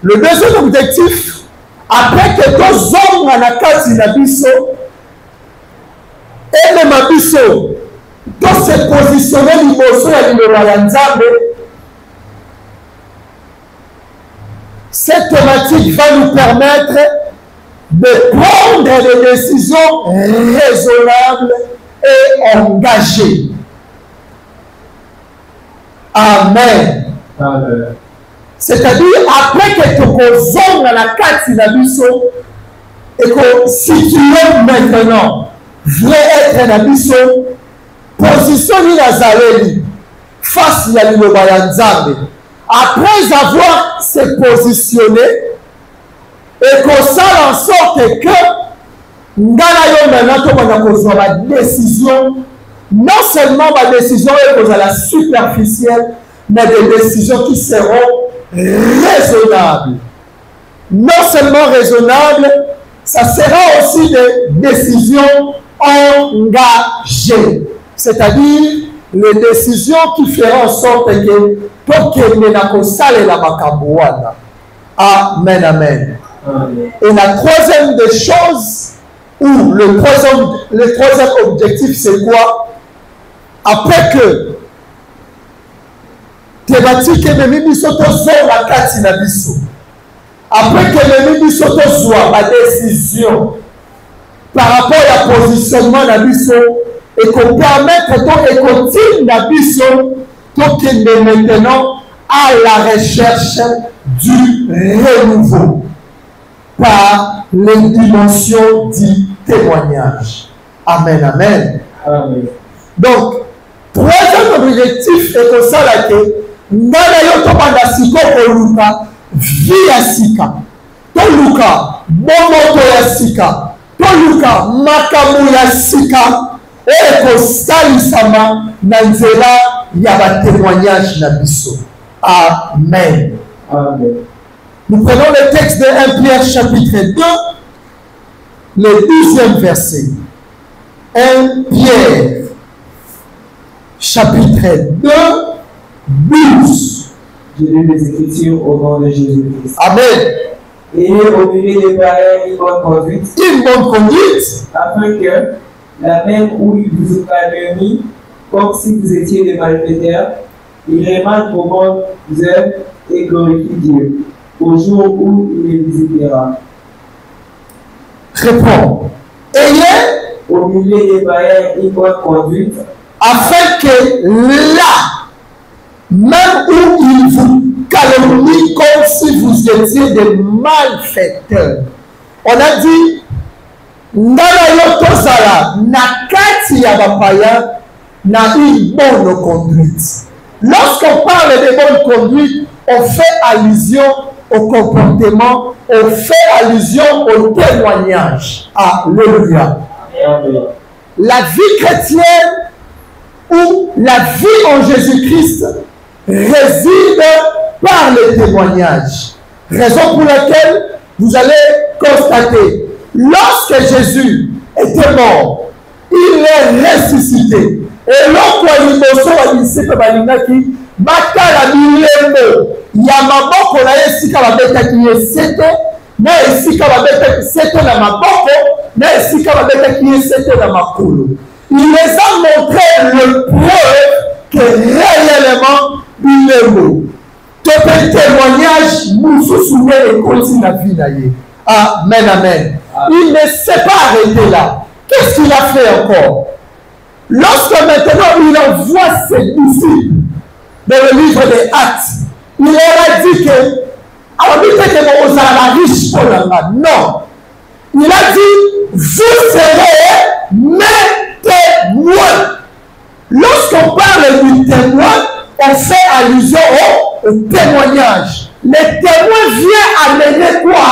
Le deuxième objectif, après que deux hommes à la case d'Abisso, et même Abisso, doit se positionner l'immotion à l'Ilorayanzambe, cette thématique va nous permettre de prendre des décisions raisonnables et engagées. Amen. Amen. C'est-à-dire, après que tu positionnes dans la carte d'Abisso et que si tu es maintenant vrai être d'Abisso, positionne Nazareli face à l'Ilobayanzambe. Après avoir se positionné et qu'on s'en en sorte que nous avons la décision, non seulement la décision est la superficielle, mais des décisions qui seront raisonnables. Non seulement raisonnables, ça sera aussi des décisions engagées. C'est-à-dire les décisions qui feront en sorte que Amen, amen. Et la troisième des choses, ou le troisième objectif, c'est quoi? Après que thématique et Mimi Soto soit la carte d'Abisso, après que Mimi Soto soit la décision par rapport à la positionnement d'Abisso, et qu'on permette et qu'on continue d'Abisso, donc il est maintenant à la recherche du renouveau par les dimensions du témoignage. Amen, amen. Amen. Donc, troisième objectif est que ça là que Nana yoto banda siko ko luka via sika. To luka bomoto ya sika. To luka makamu ya sika. Et que salisama nanzela yaba témoignage na biso. Amen. Amen. Nous prenons le texte de 1 Pierre chapitre 2, le 12e verset. 1 Pierre chapitre 2, 12. Je lis les Écritures au nom de Jésus-Christ. Amen. Et au milieu des païens, une bonne conduite. Une bonne conduite. Afin que, la même où il vous a permis, comme si vous étiez des malfaiteurs, il remarque vos bonnes œuvres et glorifie Dieu, au jour où il les visitera. Réponds. Ayez au milieu des païens une bonne conduite, afin que là, même où ils vous calomnient comme si vous étiez des malfaiteurs, on a dit, ndana yo tozala na kati ya bapaya na une bonne conduite. Lorsqu'on parle de bonne conduite, on fait allusion au comportement, on fait allusion au témoignage. Alléluia. La vie chrétienne ou la vie en Jésus-Christ réside par le témoignage. Raison pour laquelle vous allez constater, lorsque Jésus était mort, il est ressuscité. Et bakala bilembo ya maboko na esika babetaki ye sete na esika babetaki sete na maboko na esika babetaki ye sete na makolo. Il les a montré le preuve que réellement bilembo tout témoignage moussousou et continue la vie na ye. Amen, amen. Il ne s'est pas arrêté là. Qu'est-ce qu'il a fait encore? Lorsque maintenant il envoie ses disciples dans le livre des Actes, il leur a dit que non, il a dit vous serez mes témoins. Lorsqu'on parle du témoin, on fait allusion au témoignage. Le témoin vient amener quoi?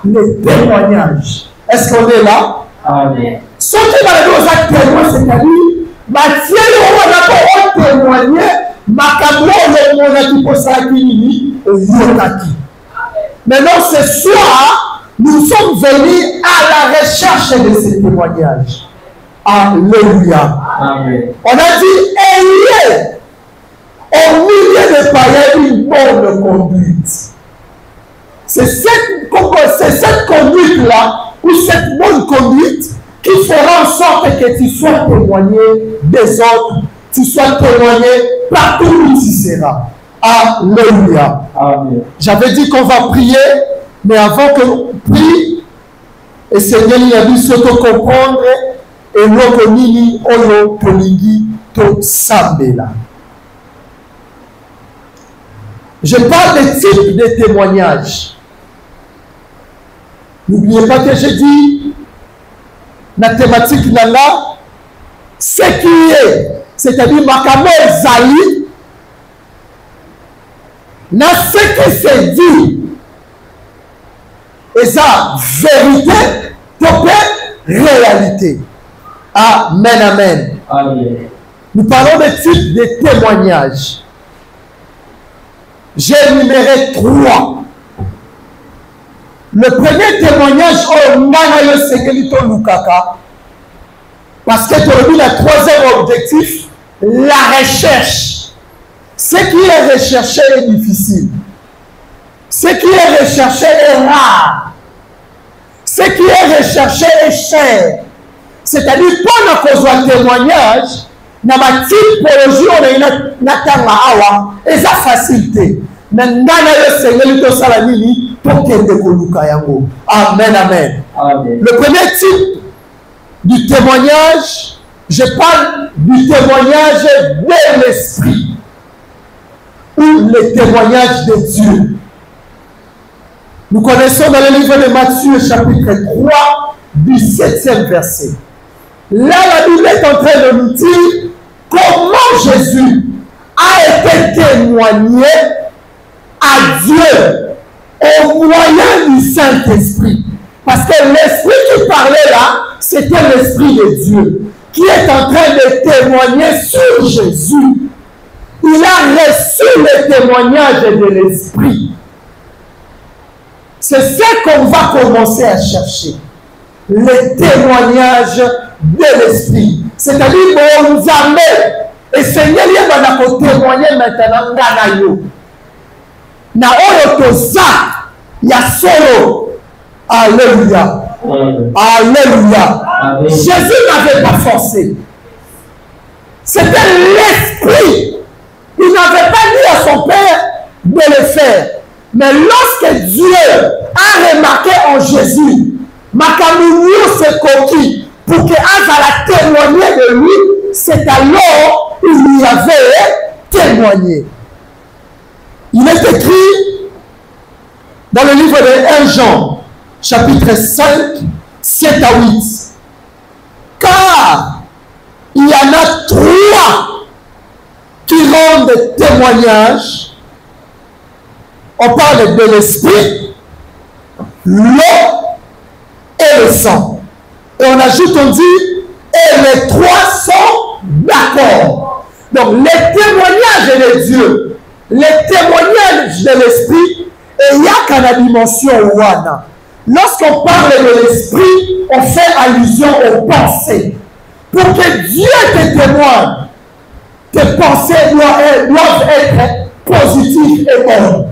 Le témoignage. Est-ce qu'on est là? Amen. Ce qui va nous dire témoin, c'est-à-dire Mathieu, on a témoigné, maintenant, ce soir, nous sommes venus à la recherche de ces témoignages. Alléluia. Amen. On a dit, ayez au milieu des païens une bonne conduite. C'est cette conduite-là, ou cette bonne conduite, qui fera en sorte que tu sois témoigné des autres, tu sois témoigné partout où tu seras. Alléluia. Amen. J'avais dit qu'on va prier, mais avant que l'on prie, et Seigneur, il a dû s'auto-comprendre, et nous, nini, oyo, tolingi, to sambela. Je parle des types de témoignages. N'oubliez pas que j'ai dit, la thématique là, ce qui est, c'est-à-dire Makamo Zali, na ce qui se dit, et ça, vérité, topé, réalité. Amen, amen. Amen. Nous parlons des types de témoignages. J'ai énuméré 3. Le premier témoignage, parce que pour lui, le troisième objectif, la recherche. Ce qui est recherché est difficile. Ce qui est recherché est rare. Ce qui est recherché est cher. C'est-à-dire, pendant qu'on soit témoignage, na ma typologie on a natanga awa eza facilité na ngana yo sengeli to sala nini pour kende koluka yango. Amen, amen. Amen. Le premier type du témoignage, je parle du témoignage de l'esprit ou le témoignage de Dieu. Nous connaissons dans le livre de Matthieu chapitre 3 du 7e verset. Là, la Bible est en train de nous dire comment Jésus a été témoigné à Dieu au moyen du Saint-Esprit. Parce que l'Esprit qui parlait là, c'était l'Esprit de Dieu qui est en train de témoigner sur Jésus. Il a reçu le témoignage de l'Esprit. C'est ce qu'on va commencer à chercher. Le témoignage de l'Esprit. C'est-à-dire que nous avons, et Seigneur, il va nous témoigner maintenant dans nous. Na oyotoza ya solo. Alléluia. Alléluia. Amen. Jésus n'avait pas forcé. C'était l'Esprit. Il n'avait pas dit à son Père de le faire. Mais lorsque Dieu a remarqué en Jésus, Makamounio se coquille pour que Azala témoigner de lui, c'est alors qu'il lui avait témoigné. Il est écrit dans le livre de 1 Jean, chapitre 5, 7 à 8. Car il y en a 3 qui rendent témoignage. On parle de l'esprit, l'eau et le sang. Et on ajoute, on dit, et les 3 sont d'accord. Donc, les témoignages de Dieu, les témoignages de l'esprit, et il y a qu'à la dimension ouana. Lorsqu'on parle de l'esprit, on fait allusion aux pensées. Pour que Dieu te témoigne, tes pensées doivent être positives et bonnes.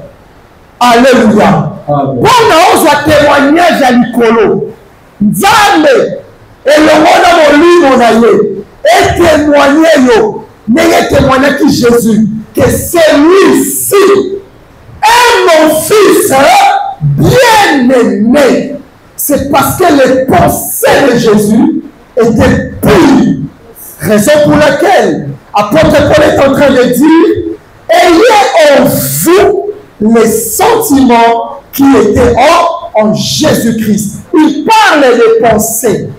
Alléluia. Bon, on doit témoignage à l'icolo. Nzambe, et le monde a mon et témoigner yo, n'ayez témoigné que Jésus, que celui-ci est mon fils bien-aimé. C'est parce que les pensées de Jésus étaient pures. Raison pour laquelle apôtre Paul est en train de dire, ayez en vous les sentiments qui étaient en Jésus-Christ. Il parle des pensées.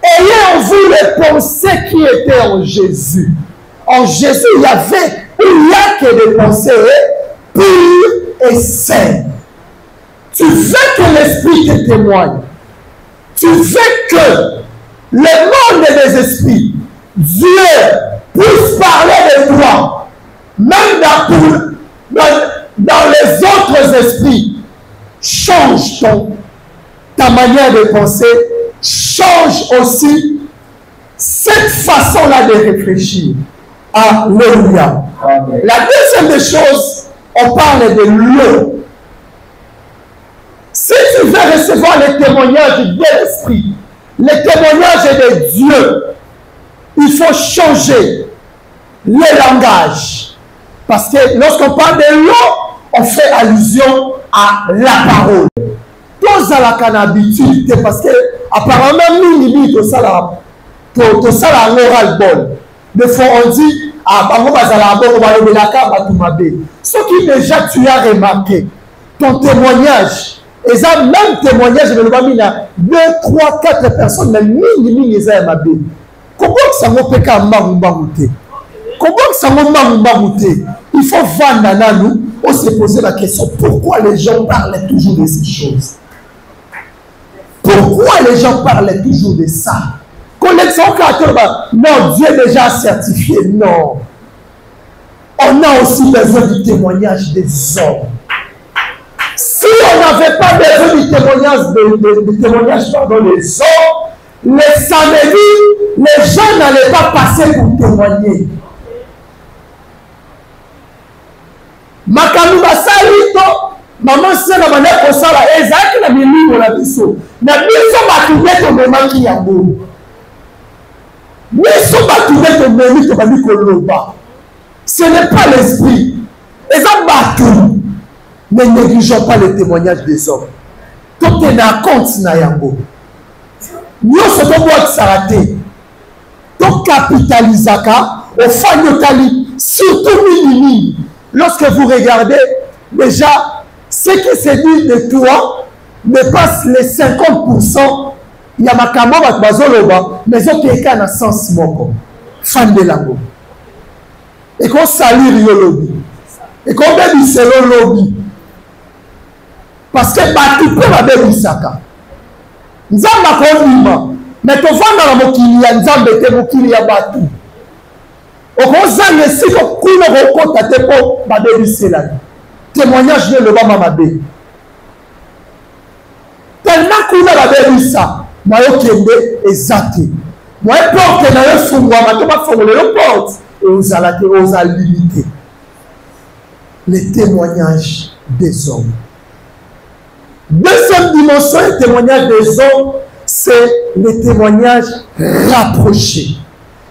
Ayez en vous les pensées qui étaient en Jésus. En Jésus, il y a que des pensées pures et saines. Tu veux que l'Esprit te témoigne. Tu veux que le monde des esprits, Dieu, puisse parler de toi, même dans les autres esprits. Change ta manière de penser, change aussi cette façon-là de réfléchir. Alléluia. La deuxième des choses, on parle de l'eau. recevoir les témoignages de l'Esprit, les témoignages de Dieu, il faut changer le langage. Parce que lorsqu'on parle de l'eau, on fait allusion à la parole. Tous à la cannabitude, parce que apparemment, nous, tout ça la moral bonne. Des fois, on dit, ce qui déjà tu as remarqué, ton témoignage, et ça, même témoignage, je ne vais pas dire 2, 3, 4 personnes, mais mini, comment ça va péter à Maroubamouté? Comment ça va Maroubamouté? Il faut vendre à nous, on se poser la question, pourquoi les gens parlent toujours de ces choses? Pourquoi les gens parlent toujours de ça? Non, Dieu est déjà certifié. Non. On a aussi besoin du témoignage des hommes. Si on n'avait pas besoin du témoignage, des hommes, les samedis, les gens n'allaient pas passer pour témoigner. Makamou Basalito, maman c'est la manière qu'on s'en va. Ezak na mimi on a biso. Na biso batouné ton moment qui y a beau. Biso batouné ton moment qui va dire qu'on ce n'est pas l'esprit. Ezak batou. Ne négligeons pas le témoignage des hommes. Tout est dans compte na yango. Nous sommes boîte s'arrêter. Tout capitalisaka au fanyotali surtout mini. Lorsque vous regardez, déjà, ce qui se dit de toi dépasse les 50%. Il y a ma camarade Bazoloba, mais il y a un sens moko. Fan de l'amour. Et qu'on salue Riolobi. Et qu'on dit c'est le lobby. Parce que tu peux la bébé Saka. Nzamba konima. Mais tu vas dans la mokili ya Nzambe te mokili ya batu. Okozanga si ko kuna ko tate po ba débisela. Témoignage de l'Obama Mabé. Tellement kuna ba débisa, moi okende ezati. Moi porte na yo fungwa matoma fongole yo porte et aux alate aux limité. Les témoignages des hommes. Deuxième dimension du témoignage des hommes, c'est le témoignage rapproché.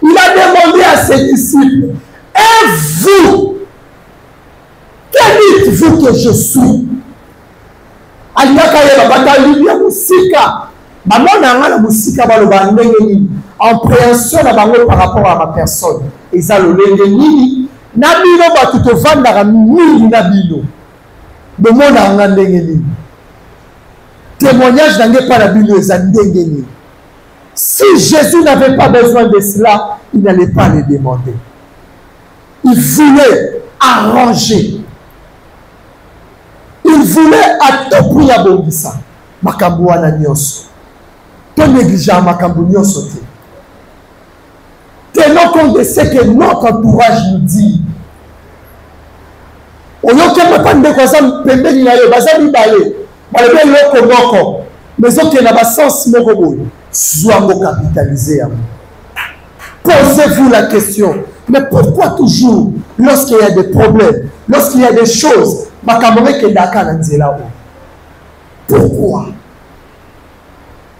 Il a demandé à ses disciples, et vous, quel dites-vous que je suis? En préhension par rapport à ma personne. Et ça, le lengeni, Nabilo va tout au fan dans mille Nabilo. De mon angandengeni. Témoignage dans pas la Bible, si Jésus n'avait pas besoin de cela, il n'allait pas le demander. Il voulait arranger. Il voulait à tout prix abonder ça. Makambo ananios. Ton négligent makambo nyoso. Tenons compte de ce que notre entourage nous dit. On ne peut pas de quoi ça pembeni na yo, bazali balé. Mais ce qui n'a pas sens, soit capitalisé. Posez-vous la question, mais pourquoi toujours, lorsqu'il y a des problèmes, lorsqu'il y a des choses, pourquoi?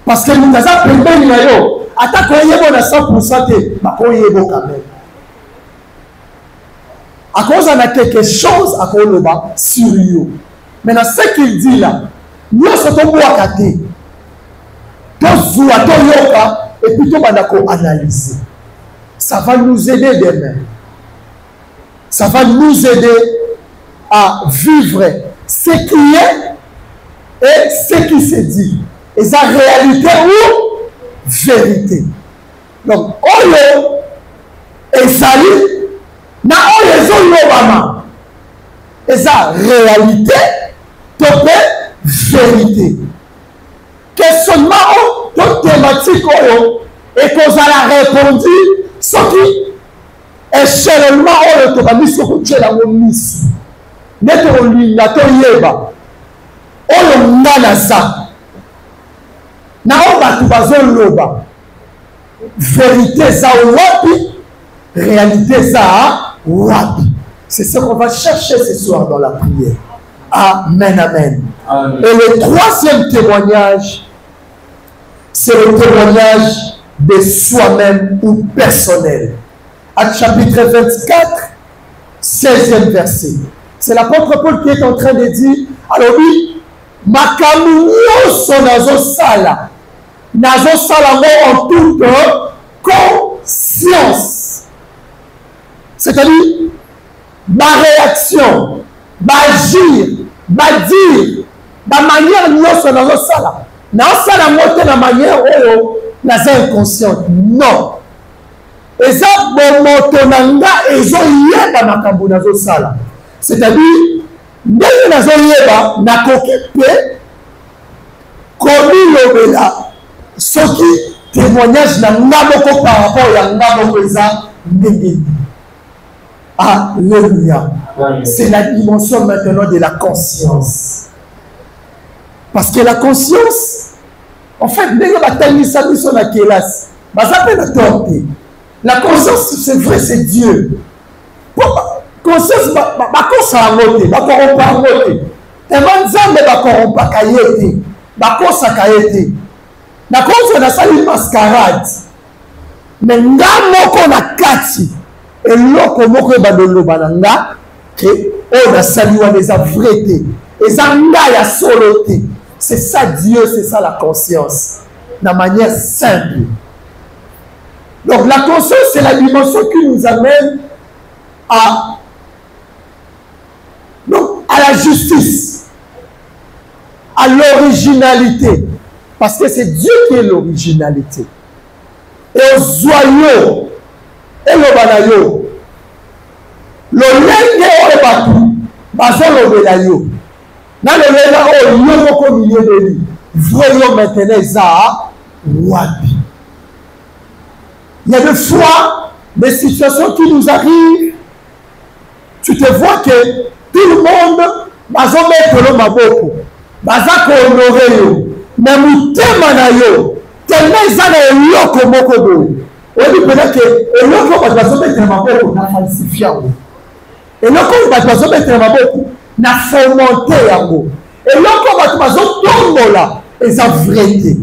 Parce que nous avons pris attaque à 100%, quand même. À cause de quelque chose à cause de sur eux. Maintenant, ce qu'il dit là, nous sommes à côté. Et puis, on analyser. Ça va nous aider demain. Ça va nous aider à vivre ce qui est et ce qui se dit. Et sa réalité ou vérité. Donc, Oyo et Sali, na Oyo Obama. Et sa réalité, topé, vérité. Questionnement, toute thématique, et qu'on a répondu, ce qui est seulement, on a mis sur le ciel à mon miss. N'est-ce lui, n'a pas yéba. On a ça. Na on va tout bazon loba. Vérité ça wapi, réalité ça wapi. C'est ce qu'on va chercher ce soir dans la prière. Amen, amen. Amen. Et le troisième témoignage, c'est le témoignage de soi-même ou personnel. Actes chapitre 24, 16e verset. C'est l'apôtre Paul qui est en train de dire, alors oui, makambu nyonso nazosala, nazosala en toute conscience. C'est-à-dire, ma réaction, ma agir, ma dire, ma manière nyonso nazosala. Nazosala mote na manière oyo naza inconsciente. Non. Eza bomoto nanga ezoyeba makambo nazosala. C'est-à-dire, ndenge nazoyeba nakoki pe komilobela soki témoignage na nga moko par rapport ya nga moko eza ndenge. Alléluia. C'est la dimension maintenant de la conscience. Parce que la conscience, en fait, la conscience, c'est vrai, c'est Dieu. Conscience, mascarade. Mais et l'autre moko badolo bananga que on a salué les avrétés et zanga ya soloté. C'est ça Dieu, c'est ça la conscience, de manière simple. Donc la conscience, c'est la dimension qui nous amène à la justice, à l'originalité, parce que c'est Dieu qui est l'originalité. Et au joyau et le banayo, le lenge au batu, bazo le belayo. Dans le lenga au yoko au milieu de lui. Voyons maintenant ça, wabi. Il y a des fois des situations qui nous arrivent. Tu te vois que tout le monde bazo mettre le maboko, baza ko honorer yo, mais mutema na yo, tellement ils ont yoko moko do. On dit peut-être que l'autre va se mettre un maboko na falsifier. Et l'autre va se mettre un maboko na fomenter yango. Et l'autre va se tomber là et ça vérité.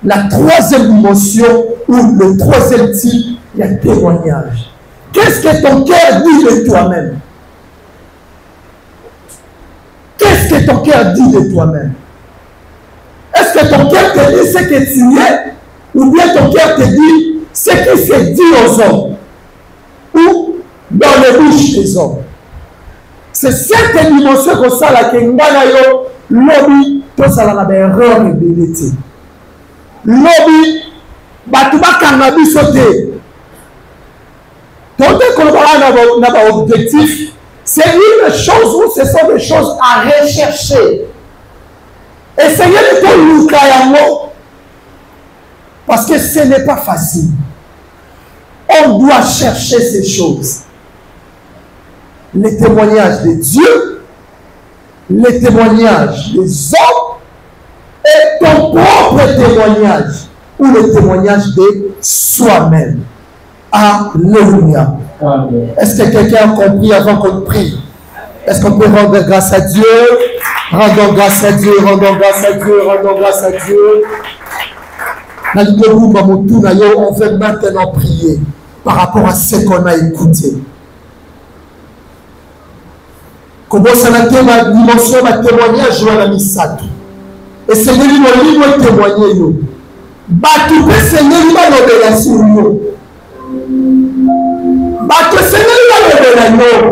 La troisième dimension ou le troisième type, il y a témoignage. Qu'est-ce que ton cœur dit de toi-même? Qu'est-ce que ton cœur dit de toi-même? Est-ce que ton cœur te dit ce que tu es? Ou bien ton cœur te dit ce qui se dit aux hommes? Ou dans les bouches des hommes? C'est cette dimension que ça, la kengana yo, lobby, tout ça, la erreur et vérité. Lobby, batuba kangabi sauté. Tant qu'on n'a pas objectif, c'est une chose où ce sont des choses à rechercher. Essayez de tout l'oukayango, parce que ce n'est pas facile. On doit chercher ces choses. Les témoignages de Dieu, les témoignages des hommes et ton propre témoignage ou le témoignage de soi-même. Alléluia. Est-ce que quelqu'un a compris avant qu'on prie? Est-ce qu'on peut rendre grâce à Dieu? Rendons grâce à Dieu, rendons grâce à Dieu, rendons grâce à Dieu. On veut maintenant prier par rapport à ce qu'on a écouté. Comment ça n'a été ma dimension, ma témoignage, à la misato. Et c'est lui qui témoigner. Batu pe Seigneur va l'obéir sur nous. Batu Seigneur va l'obéir.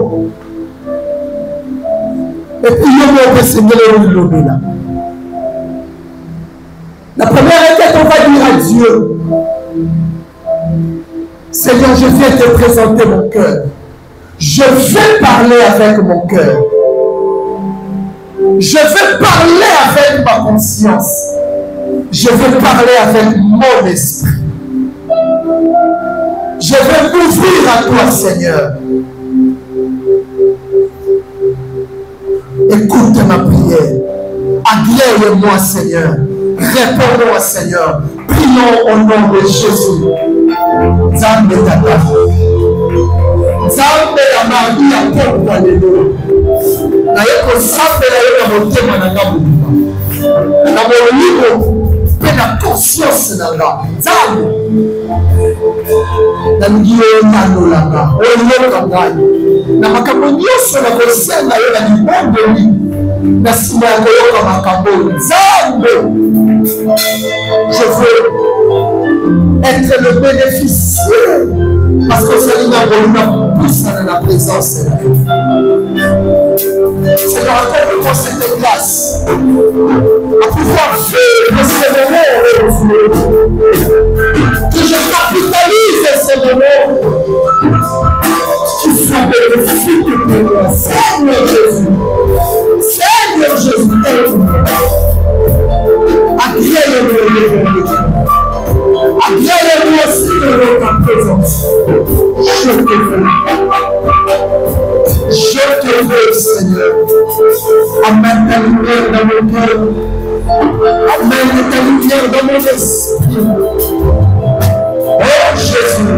Et puis le Seigneur va l'obéir. La première requête, on va dire à Dieu: Seigneur, je viens te présenter mon cœur. Je vais parler avec mon cœur. Je vais parler avec ma conscience. Je vais parler avec mon esprit. Je vais m'ouvrir à toi, Seigneur. Écoute ma prière. Agrée-moi, Seigneur. Réponds-moi, Seigneur. Prions au nom de Jésus. Zambe tata. Zambe ya Maria pour toi les deux. naye kosambela yo na motema na nga mobima na molimo mpe na conscience na nga nzambe nalingi yo otandolanga oyoka ngai na makambo nyonso na kosenga yo na libondeli na nsima ya koyoka makambo nzambe. Je veux être le bénéficiaire parce que c'est une abonnement plus dans la présence de Dieu. C'est le rappel de cette grâce à pouvoir vivre ces moments que je capitalise ces moments qui sont bénéfiques pour moi. Seigneur Jésus, Seigneur Jésus, agréez-moi. Agréez-moi aussi de ta présence. Je te veux. Je te veux, Seigneur. Amène ta lumière dans mon cœur. Amène ta lumière dans mon esprit. Oh Jésus.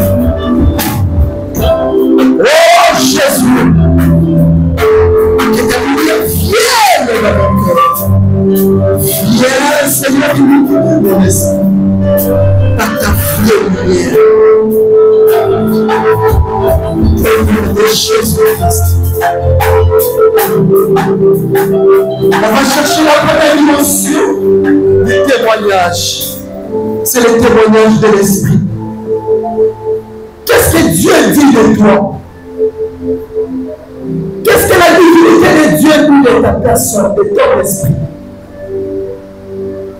Oh Jésus. Que ta lumière vienne dans mon cœur. Viens, Seigneur, illuminer mon esprit. Par ta lumière. Au nom de Jésus-Christ. On va chercher la première dimension du témoignage. C'est le témoignage de l'esprit. Qu'est-ce que Dieu dit de toi? Qu'est-ce que la divinité de Dieu dit de ta personne, de ton esprit?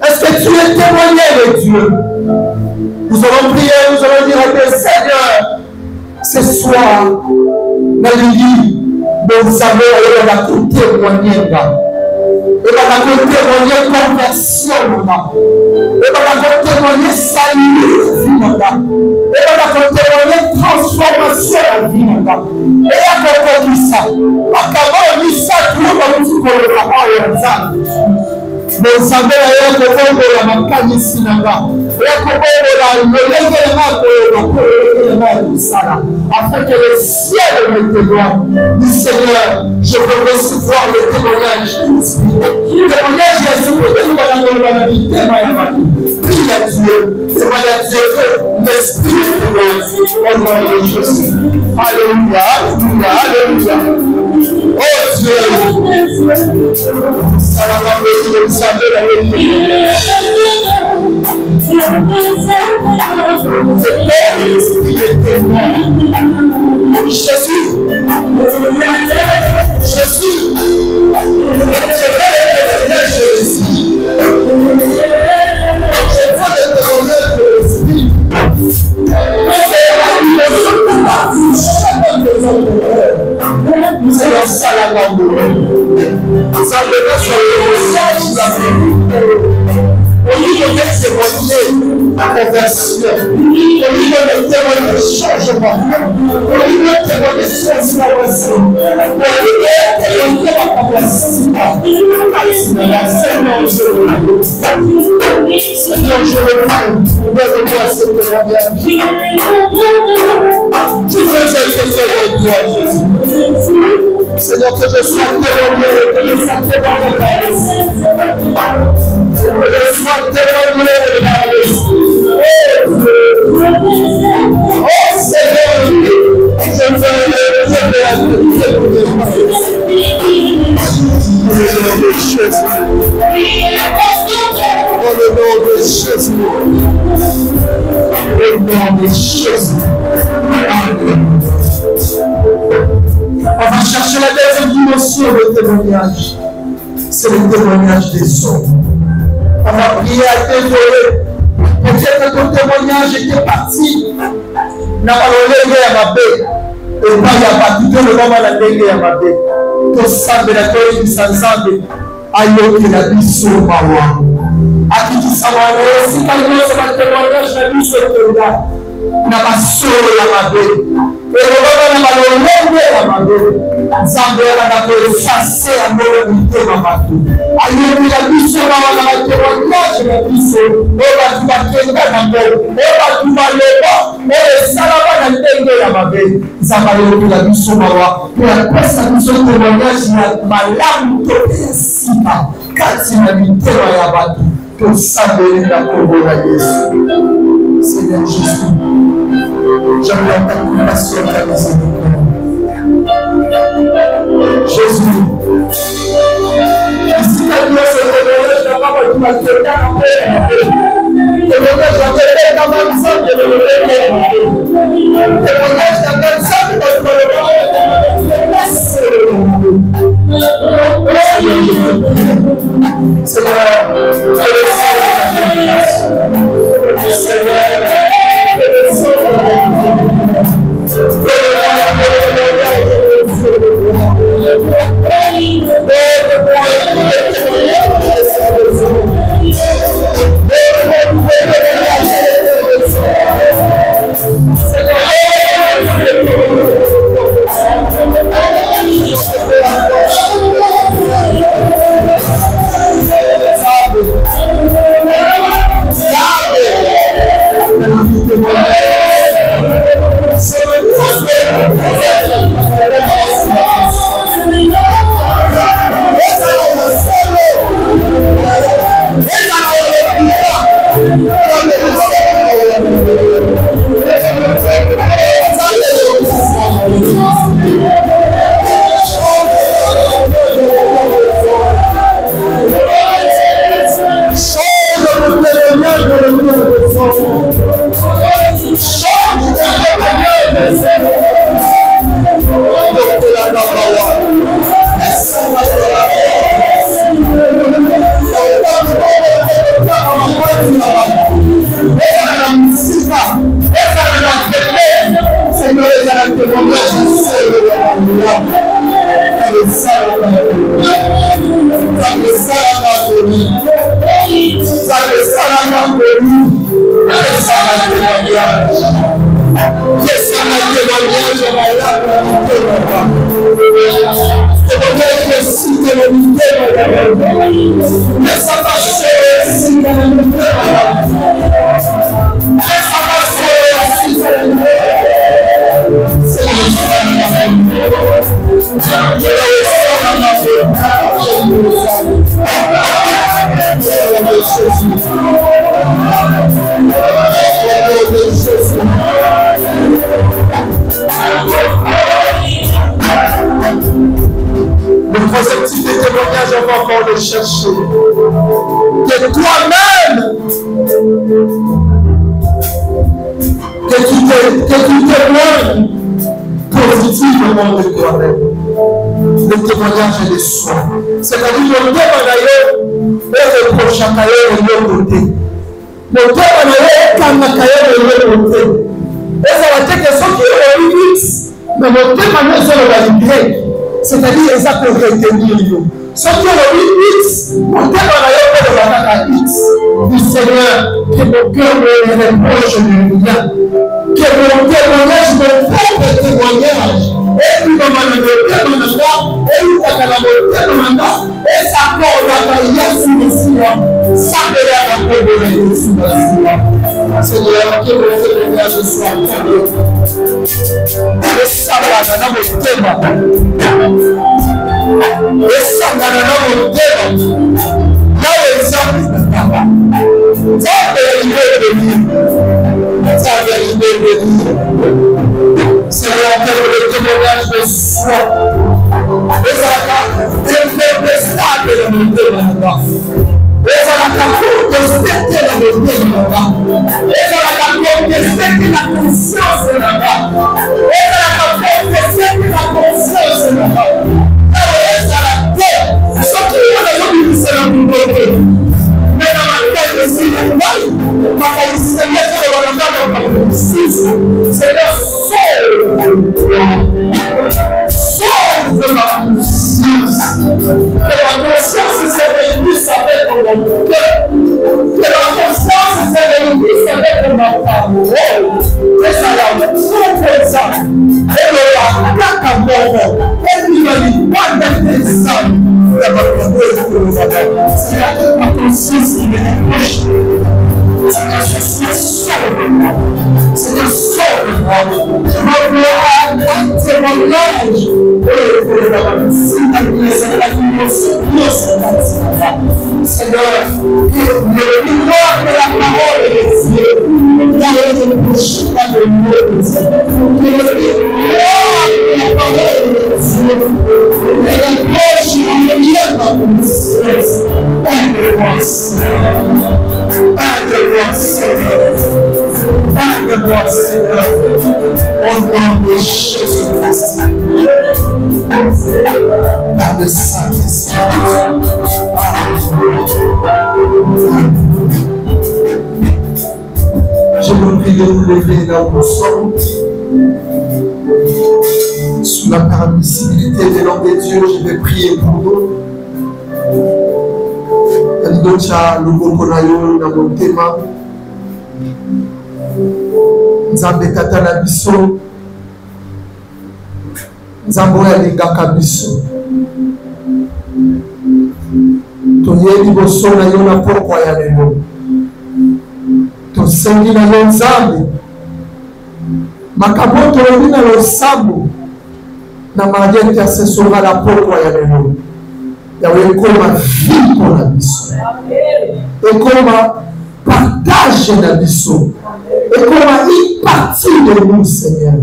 Est-ce que tu es témoigné de Dieu? Nous allons prier, nous allons dire à Dieu, Seigneur, ce soir, dans le lit, nous savons, on va tout témoigner. Et on va tout témoigner conversion. Et on va tout témoigner salut. Et on va tout témoigner transformation de la vie. Et on va tout ça. Acabons de ça, tout le monde qui connaît la parole. Nous savons que la macagne ici là-bas. Afin que le ciel me témoigne. Dis Seigneur, je veux recevoir le témoignage de l'esprit. Le témoignage de l'esprit, prie à Dieu, témoigne à Dieu que l'esprit au nom de Jésus. Alléluia, alléluia, alléluia. Oh Dieu, ça va m'amener, vous savez la vérité. Jésus, c'est ça la grande. Ça veut dire que au niveau de témoigner la conversion, au niveau de témoigner le changement, au niveau de témoigner transformation, au niveau de témoigner la conversion. Seigneur, je le prie, donne-moi ce témoignage. Tu veux être fait de toi, Jésus. Seigneur, que je sois témoigné, que je sois témoigné de ta l'esprit. Que je sois témoigné de ta l'esprit. Oh Seigneur, je veux te dans le nom de Jésus. Au nom de Jésus. Amen. On va chercher la deuxième dimension de témoignage. C'est le témoignage des hommes. On va prier à t'évoluer. Peut-être que ton témoignage était parti. N'a pas le à ma baie. Et pas il y a pas tout le moment la dégué à ma baie. Tout ça de la tête sans zambe. Aïe, que la vie sur ma voix. À qui tu savais, si tu as le témoignage, la vie sur le n'a pas sauvé la ma baie. elobaka na balolenge ya mabe nzambe oyaka koefase yango mitema bato ayembela biso mawa na batémoignage na biso oyo bato bakenga nango oyo bato baloba oyo esalaka na ndenge ya mabe nzambe ayembela biso mawa mpo apesa biso témoignage ya malamu to ya nsima kati na mitema ya bato tosambeli na kombo na Yesu. Seigneur Jésus, j'aimerais ta compassion et ta miséricorde. Jésus, ici la Dieu se révèle, je n'ai pas pu m'accueillir en paix. Témoignage à quelqu'un dans ma vie, témoignage à personne dans le Seigneur, le troisième type de témoignage, on va encore le chercher. Que toi-même, que tu témoignes positivement de toi-même. Le témoignage est de soi. C'est-à-dire le témoignage est reproche à cahier de l'autre côté. Le témoignage est quand à cahier de l'autre côté. Et ça va dire que ceux qui ont eu X, mais le témoignage est le grec. C'est-à-dire qu'ils ont retenir. Ceux qui ont eu X, le témoignage est le X. Du Seigneur, que mon cœur me reproche de rien. Que mon témoignage, mon propre témoignage, et puis dans ma témoignage, et puis dans ma témoignage, et ça porte à la Yesu Messia, ça me l'a rappelé de Yesu Messia. Seigneur, que mon témoignage soit entendu. Et ça va dans mon témoignage. Et ça va dans mon témoignage. Là où ils ont ça va arriver de lui. Ça va arriver de lui. Seigneur, que le témoignage de soi. Et ça va développer stable dans mon témoignage. Et ça va contester dans mon témoignage. Et ça va contester la conscience là-bas. Et ça va contester la conscience là-bas. Et ça va faire. Ce qui est là, c'est la beauté. Mais dans ma tête aussi, ma félicité, c'est le sauve de ma conscience. Que la conscience s'est réunisse avec mon cœur. Que la conscience s'est réunisse avec ma parole. Et ça va trouver ça. C'est la conscience qui me rapproche. C'est que je suis sauvé. C'est que sauve-moi. Je veux à témoignage. Seigneur, le pouvoir de la parole de Dieu, d'aller de bouche dans le mot de Dieu. Le pouvoir de la parole de Dieu, et la poche en lien dans mon esprit. Aide-moi, Seigneur. Aide-moi, Seigneur. Aide-moi, Seigneur. Au nom de Jésus-Christ. Par le Saint-Esprit. Je vous prie de vous lever là où nous sommes. Sous la permissibilité des noms de Dieu, je vais prier pour nous. Alidocha lubokonayo na motema. Nzambe tata na biso. Nzambe alingaka biso. Toyebi boso na yo na pokwa ya lelo. Tosengi na yo Nzambe. Makambo toyebi na losambo. Na mariete asesora na pokwa ya lelo. Yawe ekoma vie mpona biso. Ekoma partage na biso. Ekoma une partie de nous, Seigneur.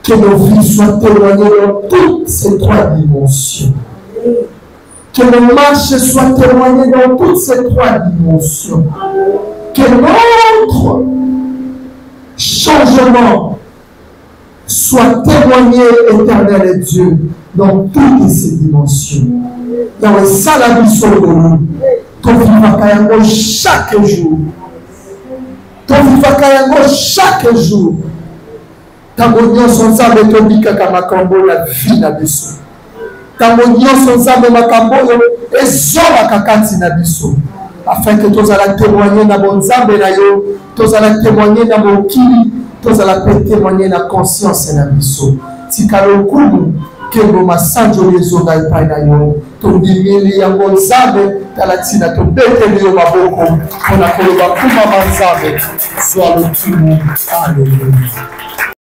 Que nos vies soient témoignées dans toutes ces trois dimensions. Que nos marches soient témoignées dans toutes ces trois dimensions. Que notre changement soit témoigné, éternel et Dieu, dans toutes ces dimensions. Yahweh, salabi solo, ton vivakayango chaque jour. Ton vivakayango chaque jour. Tangonyo son sabe tobika kamakambo la vie na biso. Tangonyo son sabe makambo et zola kakati na biso. Afin que tous allons témoigner na bon zambe na yo, tous allons témoigner na bon kili, tous allons témoigner na conscience na biso. Tikalo kumu kebo masanjo yezonga ipai na yo. Tondimili ya bon zambe talatina tobeteli yo maboko. On a koloba kuma manzambe. Soit le tout. Alléluia.